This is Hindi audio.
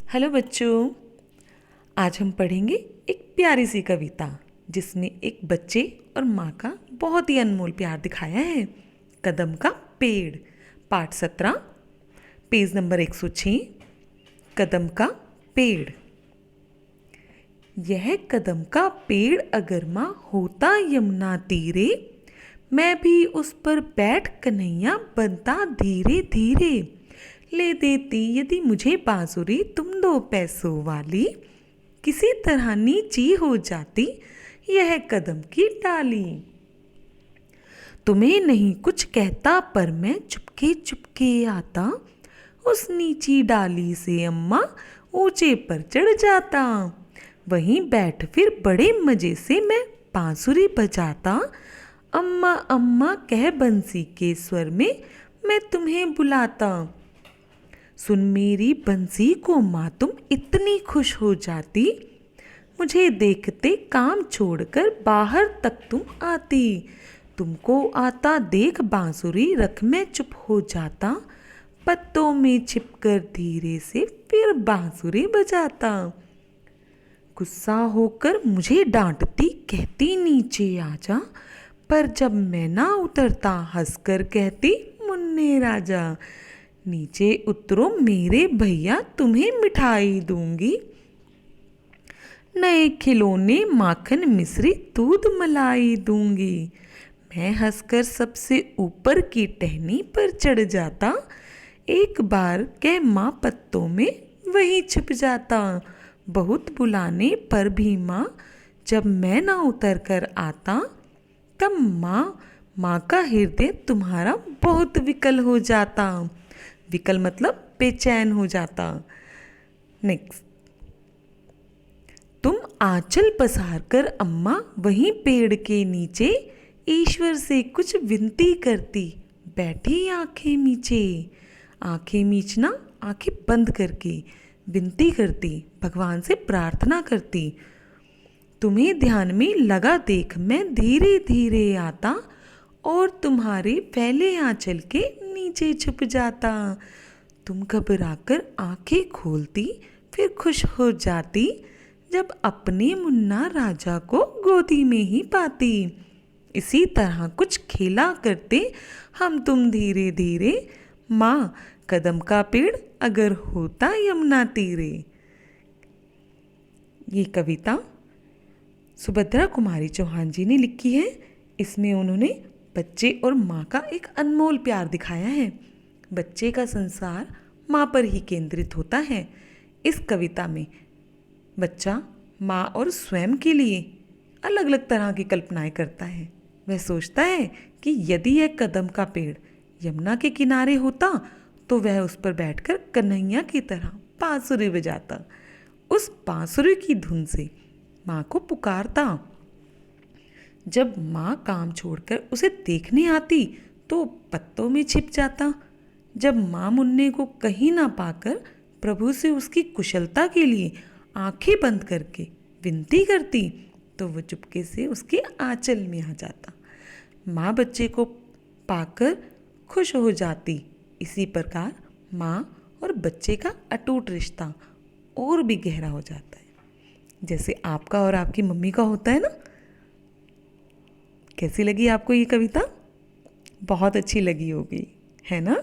हेलो बच्चों, आज हम पढ़ेंगे एक प्यारी सी कविता जिसमें एक बच्चे और माँ का बहुत ही अनमोल प्यार दिखाया है। कदम का पेड़, पाठ 17, पेज नंबर 106। कदम का पेड़। यह कदम का पेड़ अगर माँ होता यमुना तीरे, मैं भी उस पर बैठ कन्हैया बनता धीरे धीरे। ले देती यदि मुझे बांसुरी तुम 2 पैसों वाली, किसी तरह नीची हो जाती यह कदम की डाली। तुम्हें नहीं कुछ कहता पर मैं चुपके चुपके आता, उस नीची डाली से अम्मा ऊंचे पर चढ़ जाता। वहीं बैठ फिर बड़े मजे से मैं बांसुरी बजाता, अम्मा अम्मा कह बंसी के स्वर में मैं तुम्हें बुलाता। सुन मेरी बंसी को माँ तुम इतनी खुश हो जाती, मुझे देखते काम छोड़कर बाहर तक तुम आती। तुमको आता देख बांसुरी रख मैं चुप हो जाता, पत्तों में छिपकर धीरे से फिर बांसुरी बजाता। गुस्सा होकर मुझे डांटती कहती नीचे आजा, पर जब मैं ना उतरता हंसकर कहती मुन्ने राजा। नीचे उतरो मेरे भैया तुम्हें मिठाई दूंगी, नए खिलौने माखन मिश्री दूध मलाई दूंगी। मैं हंसकर सबसे ऊपर की टहनी पर चढ़ जाता, एक बार कह माँ पत्तों में वहीं छिप जाता। बहुत बुलाने पर भी माँ जब मैं ना उतर कर आता, तब माँ का हृदय तुम्हारा बहुत विकल हो जाता। विकल मतलब बेचैन हो जाता। नेक्स्ट। तुम आंचल पसार कर अम्मा वहीं पेड़ के नीचे ईश्वर से कुछ विनती करती, बैठी आंखें मीचे। आंखें मीचना आंखें बंद करके विनती करती, भगवान से प्रार्थना करती। तुम्हें ध्यान में लगा देख मैं धीरे धीरे आता, और तुम्हारे फैले आंचल के नीचे छुप जाता। तुम घबराकर आंखें खोलती फिर खुश हो जाती, जब अपने मुन्ना राजा को गोदी में ही पाती। इसी तरह कुछ खेला करते हम तुम धीरे धीरे, माँ कदम का पेड़ अगर होता यमुना तीरे। ये कविता सुभद्रा कुमारी चौहान जी ने लिखी है। इसमें उन्होंने बच्चे और माँ का एक अनमोल प्यार दिखाया है। बच्चे का संसार माँ पर ही केंद्रित होता है। इस कविता में बच्चा माँ और स्वयं के लिए अलग अलग तरह की कल्पनाएं करता है। वह सोचता है कि यदि यह कदम का पेड़ यमुना के किनारे होता तो वह उस पर बैठकर कन्हैया की तरह बांसुरी बजाता, उस बांसुरी की धुन से माँ को पुकारता। जब माँ काम छोड़कर उसे देखने आती तो पत्तों में छिप जाता। जब माँ मुन्ने को कहीं ना पाकर प्रभु से उसकी कुशलता के लिए आंखें बंद करके विनती करती, तो वो चुपके से उसके आंचल में आ जाता। माँ बच्चे को पाकर खुश हो जाती। इसी प्रकार माँ और बच्चे का अटूट रिश्ता और भी गहरा हो जाता है, जैसे आपका और आपकी मम्मी का होता है ना। कैसी लगी आपको ये कविता? बहुत अच्छी लगी होगी, है ना?